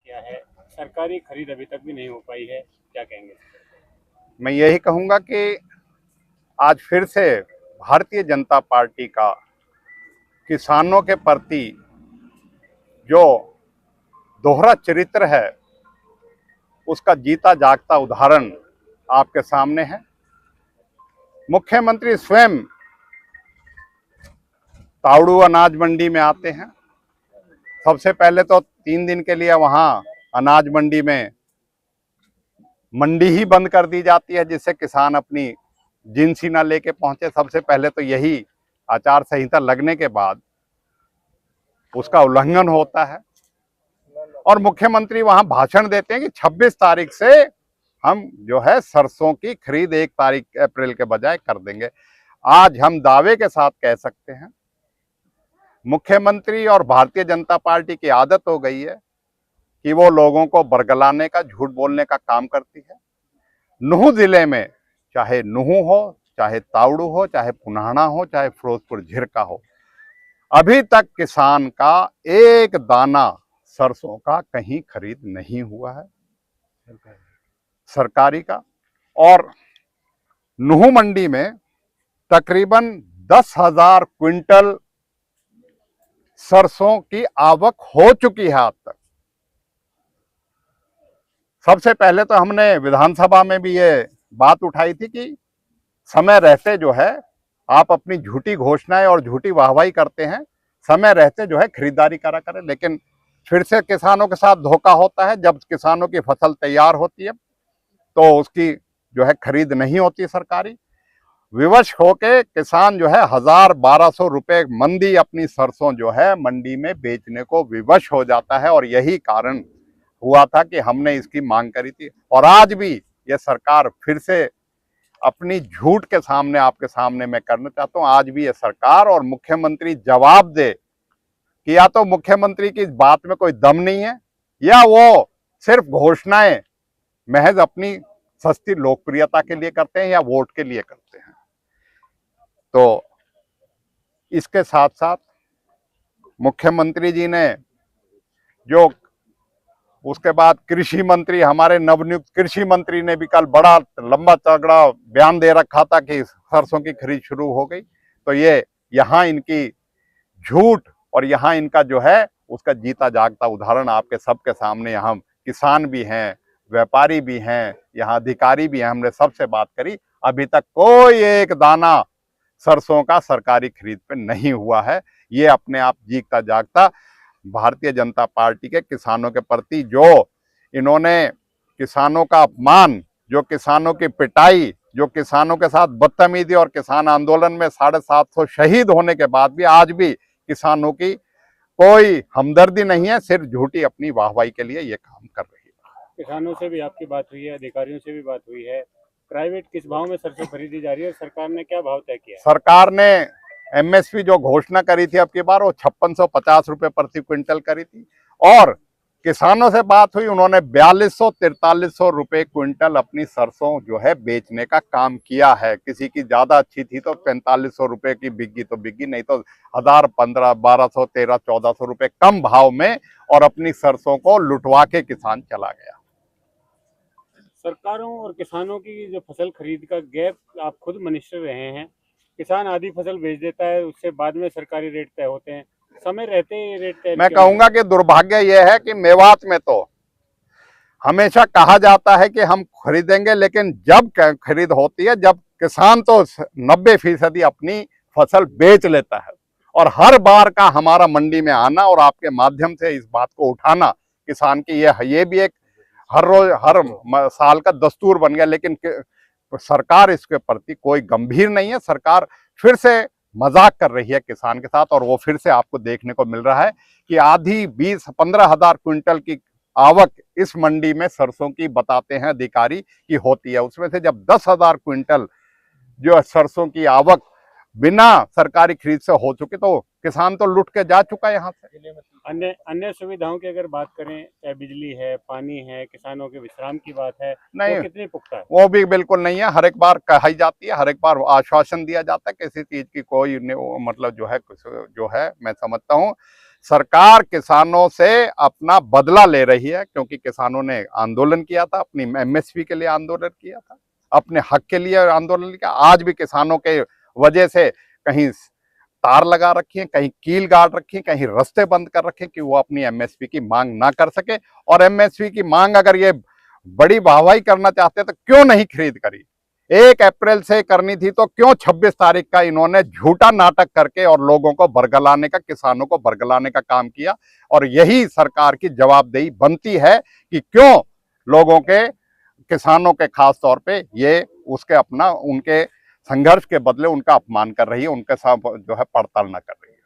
क्या है, सरकारी खरीद अभी तक भी नहीं हो पाई है, क्या कहेंगे? मैं यही कहूंगा कि आज फिर से भारतीय जनता पार्टी का किसानों के प्रति जो दोहरा चरित्र है उसका जीता जागता उदाहरण आपके सामने है। मुख्यमंत्री स्वयं तावड़ू अनाज मंडी में आते हैं। सबसे पहले तो 3 दिन के लिए वहां अनाज मंडी में मंडी ही बंद कर दी जाती है, जिससे किसान अपनी जिनसी ना लेके पहुंचे। सबसे पहले तो यही आचार संहिता लगने के बाद उसका उल्लंघन होता है और मुख्यमंत्री वहां भाषण देते हैं कि 26 तारीख से हम जो है सरसों की खरीद 1 तारीख अप्रैल के बजाय कर देंगे। आज हम दावे के साथ कह सकते हैं मुख्यमंत्री और भारतीय जनता पार्टी की आदत हो गई है कि वो लोगों को बरगलाने का, झूठ बोलने का काम करती है। नुह जिले में चाहे नुह हो, चाहे तावड़ू हो, चाहे पुनाना हो, चाहे फिरोजपुर झिरका हो, अभी तक किसान का एक दाना सरसों का कहीं खरीद नहीं हुआ है सरकारी का। और नुह मंडी में तकरीबन 10,000 क्विंटल सरसों की आवक हो चुकी है आज तक। सबसे पहले तो हमने विधानसभा में भी ये बात उठाई थी कि समय रहते जो है आप अपनी झूठी घोषणाएं और झूठी वाहवाही करते हैं, समय रहते जो है खरीदारी करा करें। लेकिन फिर से किसानों के साथ धोखा होता है। जब किसानों की फसल तैयार होती है तो उसकी जो है खरीद नहीं होती सरकारी। विवश होके किसान जो है 1,000-1,200 रुपए मंदी अपनी सरसों जो है मंडी में बेचने को विवश हो जाता है। और यही कारण हुआ था कि हमने इसकी मांग करी थी। और आज भी यह सरकार फिर से अपनी झूठ के सामने, आपके सामने मैं करना चाहता हूं, आज भी ये सरकार और मुख्यमंत्री जवाब दे कि या तो मुख्यमंत्री की इस बात में कोई दम नहीं है या वो सिर्फ घोषणाएं महज अपनी सस्ती लोकप्रियता के लिए करते हैं या वोट के लिए करते हैं। तो इसके साथ साथ मुख्यमंत्री जी ने जो उसके बाद कृषि मंत्री, हमारे नवनियुक्त कृषि मंत्री ने भी कल बड़ा लंबा चौड़ा बयान दे रखा था कि सरसों की खरीद शुरू हो गई। तो ये यहाँ इनकी झूठ और यहाँ इनका जो है उसका जीता जागता उदाहरण आपके सबके सामने। यहाँ किसान भी हैं, व्यापारी भी हैं, यहाँ अधिकारी भी हैं, हमने सबसे बात करी, अभी तक कोई एक दाना सरसों का सरकारी खरीद पे नहीं हुआ है। ये अपने आप जीता जागता भारतीय जनता पार्टी के किसानों के प्रति जो इन्होंने किसानों का अपमान, जो किसानों की पिटाई, जो किसानों के साथ बदतमीजी और किसान आंदोलन में 750 शहीद होने के बाद भी आज भी किसानों की कोई हमदर्दी नहीं है, सिर्फ झूठी अपनी वाहवाही के लिए ये काम कर रही है। किसानों से भी आपकी बात हुई है, अधिकारियों से भी बात हुई है। प्राइवेट किस भाव में सरसों खरीदी जा रही है और सरकार ने क्या भाव तय किया है? सरकार ने एमएसपी जो घोषणा करी थी अब की बार, वो 5650 रुपए प्रति क्विंटल करी थी। और किसानों से बात हुई, उन्होंने 4200-4300 रुपए क्विंटल अपनी सरसों जो है बेचने का काम किया है। किसी की ज्यादा अच्छी थी तो 4500 रुपए की बिकी तो बिकी, नहीं तो 1000, 15, 1200, 13, 1400 रुपए कम भाव में और अपनी सरसों को लुटवा के किसान चला गया। सरकारों और किसानों की जो फसल खरीद का गैप, आप खुद मिनिस्टर रहे हैं, किसान आधी फसल बेच देता है, उससे बाद में सरकारी रेट तय होते हैं, समय रहते ही रेट तय मैं क्यों नहीं कहूंगा कि दुर्भाग्य यह है कि मेवात में तो हमेशा कहा जाता है कि हम खरीदेंगे, लेकिन जब खरीद होती है, जब किसान तो 90% अपनी फसल बेच लेता है। और हर बार का हमारा मंडी में आना और आपके माध्यम से इस बात को उठाना किसान की ये भी एक हर रोज हर साल का दस्तूर बन गया। लेकिन सरकार इसके प्रति कोई गंभीर नहीं है। सरकार फिर से मजाक कर रही है किसान के साथ। और वो फिर से आपको देखने को मिल रहा है कि आधी 20-15 हजार क्विंटल की आवक इस मंडी में सरसों की बताते हैं अधिकारी की होती है। उसमें से जब 10,000 क्विंटल जो सरसों की आवक बिना सरकारी खरीद से हो चुकी, तो किसान तो लुट के जा चुका है यहाँ से। अन्य अन्य सुविधाओं की अगर बात करें, चाहे बिजली है, पानी है, किसानों के विश्राम की बात है, नहीं, वो कितनी पुख्ता है? वो भी बिल्कुल नहीं है। हर एक बार कही जाती है, हर एक बार आश्वासन दिया जाता है, किसी चीज की कोई मतलब जो है मैं समझता हूँ सरकार किसानों से अपना बदला ले रही है, क्योंकि किसानों ने आंदोलन किया था, अपनी एमएसपी के लिए आंदोलन किया था, अपने हक के लिए आंदोलन किया। आज भी किसानों के वजह से कहीं तार लगा रखी है, कहीं कील गाड़ रखी है, कहीं रास्ते बंद कर रखे कि वो अपनी एमएसपी की मांग ना कर सके। और एमएसपी की मांग अगर ये बड़ी वाहवाही करना चाहते तो क्यों नहीं खरीद करी? 1 अप्रैल से करनी थी तो क्यों 26 तारीख का इन्होंने झूठा नाटक करके और लोगों को बरगलाने का, किसानों को बरगलाने का काम किया। और यही सरकार की जवाबदेही बनती है कि क्यों लोगों के, किसानों के खास तौर पे ये उसके अपना उनके संघर्ष के बदले उनका अपमान कर रही है, उनके साथ जो है पड़ताल न कर रही है।